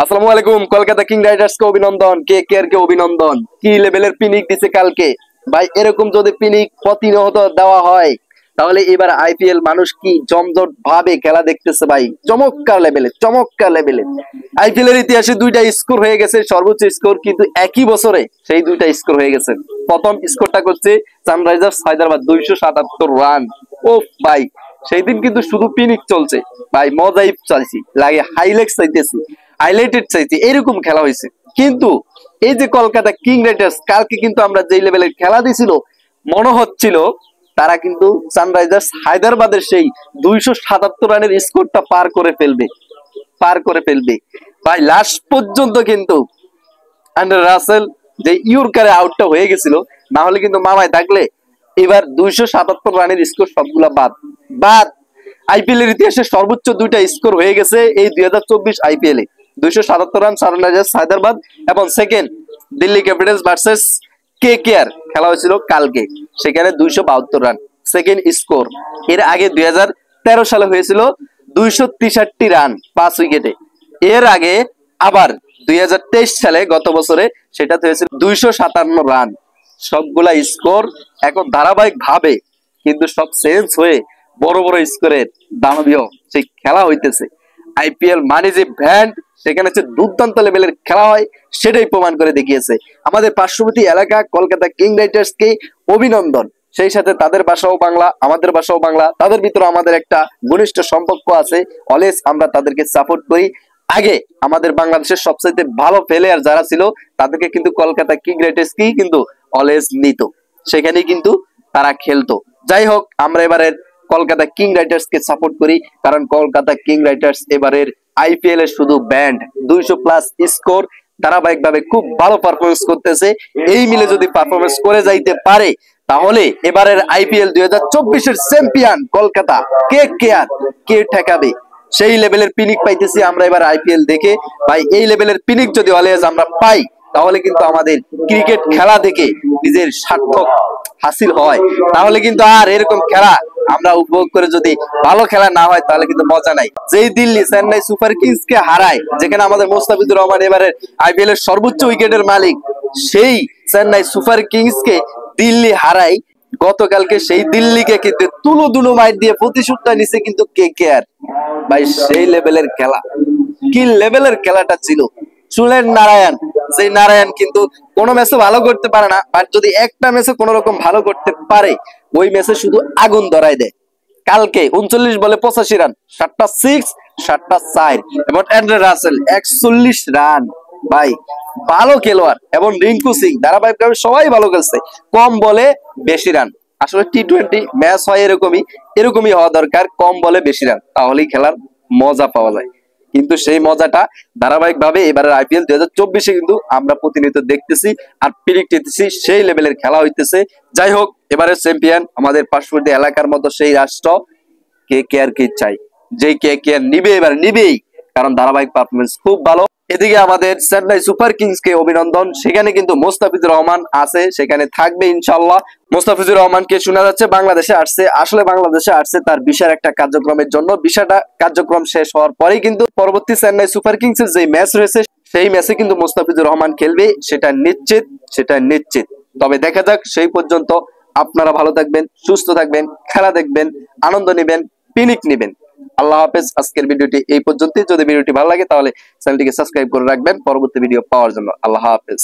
আসসালামু আলাইকুম। Kolkata king Riders কে অভিনন্দন, কে কে আর কে অভিনন্দন। কি লেভেলের পিনিক দিছে কালকে ভাই। এরকম যদি পিনিক প্রতিনিয়ত দেওয়া হয় তাহলে এবার আইপিএল মানুষ কি জমজট ভাবে খেলা দেখতেছে ভাই। চমৎকার লেভেলে, চমৎকার লেভেলে। আইপিএল এর ইতিহাসে দুইটা স্কোর হয়ে গেছে, সর্বোচ্চ স্কোর কিন্তু একই বছরে সেই দুইটা স্কোর হয়ে গেছে। প্রথম স্কোরটা করছে সানরাইজার্স হায়দ্রাবাদ 277 রান। ও ভাই, সেই দিন কিন্তু শুধু পিনিক চলছে ভাই, মজাই চাইছি, লাগে হাইলাইট চাইতেছি, হাইলাইটেড চাইছি, এরকম খেলা হয়েছে। কিন্তু এই যে কলকাতা কিং রাইডার্স কালকে কিন্তু আমরা যে লেভেলের খেলা দিছিল, মনে হচ্ছিল তারা কিন্তু সানরাইজার্স হায়দ্রাবাদের সেই 277 রানের স্কোরটা পার করে ফেলবে, পার করে ফেলবে ভাই। লাস্ট পর্যন্ত কিন্তু আন্ডার রাসেল যে ইয়র্কারে আউটটা হয়ে গেছিল, না হলে কিন্তু মামায় থাকলে এবার 277 রানের স্কোর সবগুলা বাদ বাদ। আইপিএল এর ইতিহাসে সর্বোচ্চ দুইটা স্কোর হয়ে গেছে এই 2024 আইপিএল এ। 277 রান সানরাইজার্স হায়দ্রাবাদ, এবং second Delhi Capitals versus KKR খেলা হয়েছিল কালকে, সেখানে 272 রান সেকেন্ড স্কোর। এর আগে 2013 সালে হয়েছিল 263 রান 5 উইকেটে। এর আগে আবার 2023 সালে গত বছরে সেটাতে হয়েছিল 257 রান। সবগুলা স্কোর এখন ধারাবাহিক ভাবে কিন্তু সব চেঞ্জ হয়ে বড় বড় স্কোরের দানবীয় সেই খেলা হইতেছে। আইপিএল মানে যে ব্র্যান্ড, সেখানে হচ্ছে দুর্দান্ত লেভেলের খেলা হয়, সেটাই প্রমাণ করে দেখিয়েছে। আমাদের পার্শ্ববর্তী এলাকা কলকাতা কিং রাইডার্স কে অভিনন্দন। সেই সাথে তাদের ভাষাও বাংলা, আমাদের ভাষাও বাংলা, তাদের ভিতরে আমাদের একটা ঘনিষ্ঠ সম্পর্ক আছে। অলওয়েজ আমরা তাদেরকে সাপোর্ট করি। আগে আমাদের বাংলাদেশের সবচেয়ে ভালো প্লেয়ার যারা ছিল তাদেরকে কিন্তু কলকাতা কিং রাইডার্স কি কিন্তু অলওয়েজ নিত, সেখানে কিন্তু তারা খেলতো। যাই হোক, আমরা এবারের কলকাতা কিং রাইডার্স কে সাপোর্ট করি, কারণ কলকাতা কিং রাইডার্স এবারের আইপিএল এর শুধু ব্যান্ড 200+ স্কোর ধারাবাহিকভাবে খুব ভালো পারফরমেন্স করতেছে। এই মিলে যদি পারফরমেন্স করে যাইতে পারে তাহলে এবারের আইপিএল 2024-এর চ্যাম্পিয়ন কলকাতা কেকেআর কে ঠেকাবে, সেই লেভেলের পিনিক পাইতেছি আমরা এবার আইপিএল দেখে ভাই। এই লেভেলের পিনিক যদি অলওয়েজ আমরা পাই তাহলে কিন্তু আমাদের ক্রিকেট খেলা দেখে নিজের সার্থক হাসিল হয়। তাহলে কিন্তু আর এরকম খেলা আমরা উপভোগ করে যদি ভালো খেলা না হয় তাহলে কিন্তু মজা নাই। যেই দিল্লি চেন্নাই সুপার কিংস কে হারায়, যেখানে আমাদের মোস্তাফিজুর রহমান এবারে আইপিএল এর সর্বোচ্চ উইকেটের মালিক, সেই চেন্নাই সুপার কিংস কে দিল্লি হারায় গতকালকে। সেই দিল্লিকে কিন্তু তুলো দুলো মাইর দিয়ে প্রতিশোধটা নিছে কিন্তু কেকেআর ভাই। সেই লেভেলের খেলা, কি লেভেলের খেলাটা ছিল। চুলের নারায়ণ, সেই নারায়ণ কিন্তু কোনো ম্যাচে ভালো করতে পারে না, বাট যদি একটা ম্যাচে কোন রকম ভালো করতে পারে ওই ম্যাচে শুধু আগুন ধরাই দেয়। কালকে 39 বলে 85 রান, 7টা 6, 7টা 4, এবং অ্যান্ড্রে রাসেল 41 রান ভাই। ভালো খেলোয়াড়, এবং রিঙ্কু সিং ধারাবাহিকভাবে সবাই ভালো খেলছে। কম বলে বেশি রান, আসলে টি-20 ম্যাচ হয় এরকমই, এরকমই হওয়া দরকার। কম বলে বেশি রান, তাহলেই খেলার মজা পাওয়া যায়। কিন্তু সেই মজাটা ধারাবাহিক ভাবে এবারের আইপিএল 2024-এ কিন্তু আমরা প্রতিনিয়ত দেখতেছি আর প্রেডিক্ট দিতেছি, সেই লেভেলের খেলা হইতেছে। যাই হোক, এবারের চ্যাম্পিয়ন আমাদের পার্শ্ববর্তী এলাকার মতো সেই রাষ্ট্র কেকেআর কে চাই, যেই কেকেআর নিবে এবার নিবেই, কারণ ধারাবাহিক পারফরমেন্স খুব ভালো। এদিকে আমাদের চেন্নাই সুপার কিংস কে অভিনন্দন, সেখানে কিন্তু মোস্তাফিজুর রহমান আছে, সেখানে থাকবে ইনশাল্লাহ। মোস্তাফিজুর রহমানকে শোনা যাচ্ছে বাংলাদেশে আসছে, আসলে বাংলাদেশে আসছে তার ভিসার একটা কার্যক্রমের জন্য। ভিসাটা কার্যক্রম শেষ হওয়ার পরেই কিন্তু পরবর্তী চেন্নাই সুপার কিংস এর যে ম্যাচ রয়েছে সেই ম্যাচে কিন্তু মোস্তাফিজুর রহমান খেলবে, সেটা নিশ্চিত, সেটা নিশ্চিত। তবে দেখা যাক, সেই পর্যন্ত আপনারা ভালো থাকবেন, সুস্থ থাকবেন, খেলা দেখবেন, আনন্দ নেবেন, পিনিক নেবেন। আল্লাহ হাফেজ। আজকের ভিডিওটি এই পর্যন্তই। যদি ভিডিওটি ভালো লাগে তাহলে চ্যানেলটিকে সাবস্ক্রাইব করে রাখবেন পরবর্তী ভিডিও পাওয়ার জন্য। আল্লাহ হাফেজ।